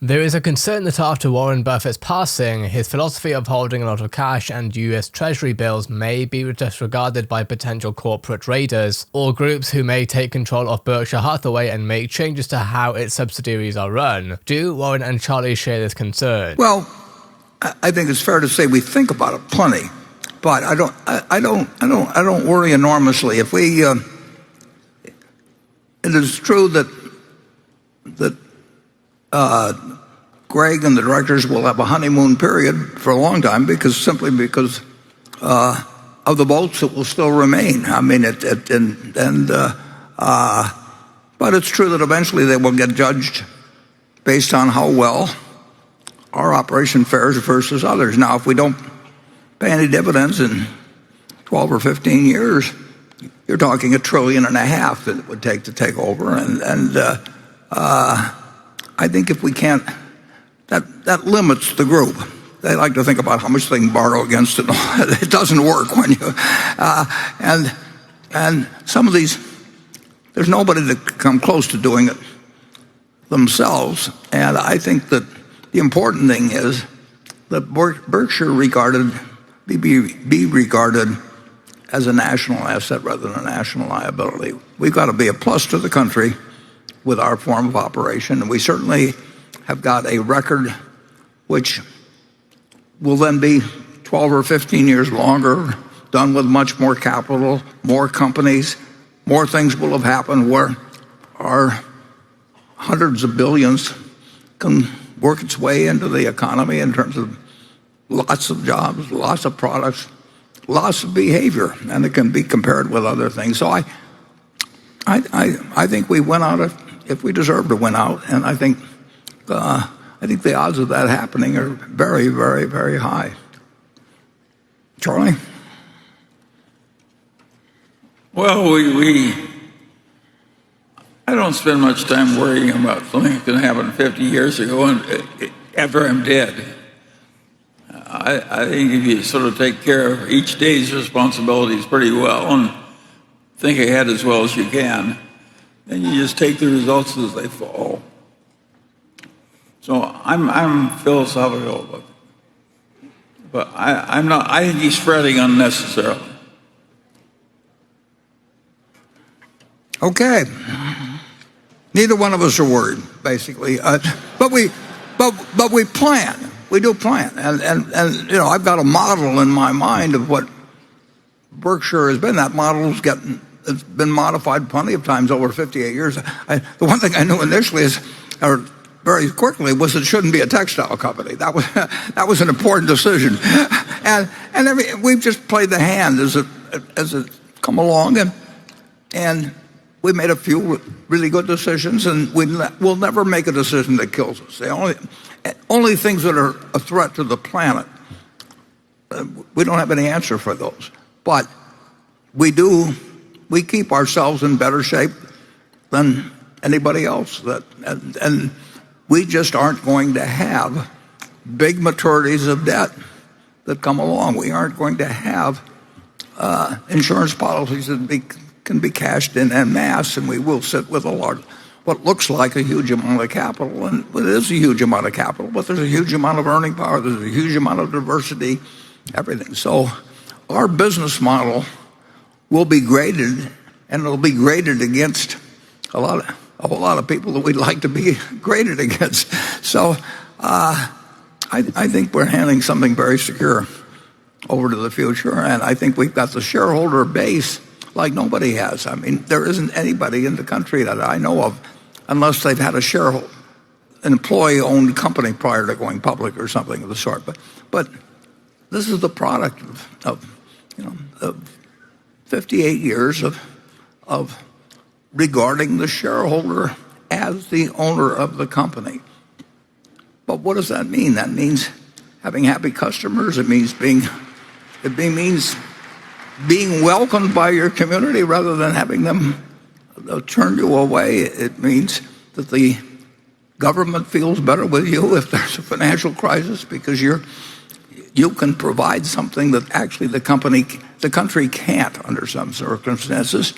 There is a concern that after Warren Buffett's passing, his philosophy of holding a lot of cash and US Treasury bills may be disregarded by potential corporate raiders or groups who may take control of Berkshire Hathaway and make changes to how its subsidiaries are run. Do Warren and Charlie share this concern? Well, I think it's fair to say we think about it plenty, but I don't worry enormously. If we, it is true that Greg and the directors will have a honeymoon period for a long time simply because of the votes that will still remain. I mean, but it's true that eventually they will get judged based on how well our operation fares versus others. Now, if we don't pay any dividends in 12 or 15 years, you're talking $1.5 trillion that it would take to take over, and I think if we can't, that limits the group. They like to think about how much they can borrow against it. It doesn't work when you, and some of these, there's nobody that can come close to doing it themselves. And I think that the important thing is that Berkshire be regarded as a national asset rather than a national liability. We've got to be a plus to the country with our form of operation, and we certainly have got a record which will then be 12 or 15 years longer, done with much more capital, more companies, more things will have happened where our hundreds of billions can work its way into the economy in terms of lots of jobs, lots of products, lots of behavior, and it can be compared with other things. So I think we went out if we deserve to win out, and I think the odds of that happening are very, very, very high. Charlie? Well, I don't spend much time worrying about something that can happen 50 years ago and after I'm dead. I think if you sort of take care of each day's responsibilities pretty well and think ahead as well as you can, then you just take the results as they fall. So I'm philosophical about it. But I'm not. I think he's spreading unnecessarily. Okay. Neither one of us are worried, basically. But we plan. We do plan, and you know, I've got a model in my mind of what Berkshire has been. That model's it's been modified plenty of times over 58 years. The one thing I knew initially or very quickly, was it shouldn't be a textile company. That was an important decision, and we've just played the hand as it come along, and we made a few really good decisions, and we'll never make a decision that kills us. The only things that are a threat to the planet, we don't have any answer for those. But we keep ourselves in better shape than anybody else. And we just aren't going to have big maturities of debt that come along. We aren't going to have insurance policies that can be cashed in en masse, and we will sit with what looks like a huge amount of capital, and it is a huge amount of capital, but there's a huge amount of earning power, there's a huge amount of diversity, everything. So our business model will be graded, and it'll be graded against a whole lot of people that we'd like to be graded against. So I think we're handing something very secure over to the future, and I think we've got the shareholder base like nobody has. I mean, there isn't anybody in the country that I know of, unless they've had an employee-owned company prior to going public or something of the sort. But this is the product of 58 years of regarding the shareholder as the owner of the company. But what does that mean? That means having happy customers. It means being welcomed by your community rather than having them turn you away. It means that the government feels better with you if there's a financial crisis because you can provide something that actually the country can't under some circumstances,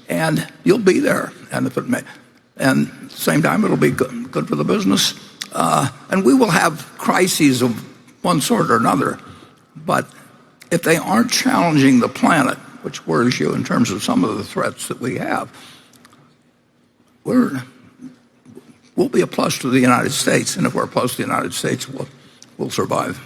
and you'll be there. And at the same time, it'll be good for the business. And we will have crises of one sort or another. But if they aren't challenging the planet, which worries you in terms of some of the threats that we have, we'll be a plus to the United States. And if we're a plus to the United States, we'll survive.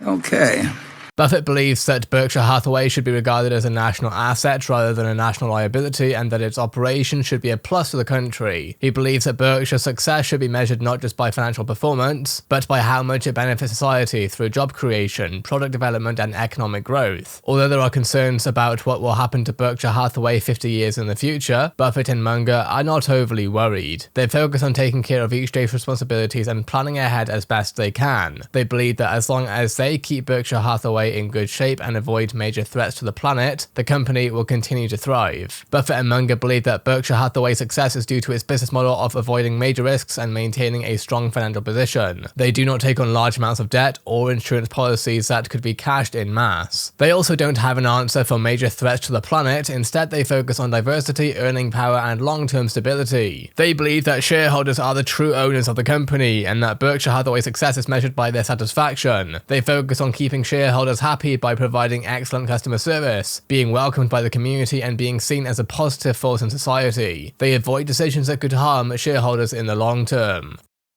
Okay. Buffett believes that Berkshire Hathaway should be regarded as a national asset rather than a national liability, and that its operation should be a plus for the country. He believes that Berkshire's success should be measured not just by financial performance, but by how much it benefits society through job creation, product development, and economic growth. Although there are concerns about what will happen to Berkshire Hathaway 50 years in the future, Buffett and Munger are not overly worried. They focus on taking care of each day's responsibilities and planning ahead as best they can. They believe that as long as they keep Berkshire Hathaway in good shape and avoid major threats to the planet, the company will continue to thrive. Buffett and Munger believe that Berkshire Hathaway's success is due to its business model of avoiding major risks and maintaining a strong financial position. They do not take on large amounts of debt or insurance policies that could be cashed in mass. They also don't have an answer for major threats to the planet. Instead, they focus on diversity, earning power, and long-term stability. They believe that shareholders are the true owners of the company, and that Berkshire Hathaway's success is measured by their satisfaction. They focus on keeping shareholders happy by providing excellent customer service, being welcomed by the community, and being seen as a positive force in society. They avoid decisions that could harm shareholders in the long term.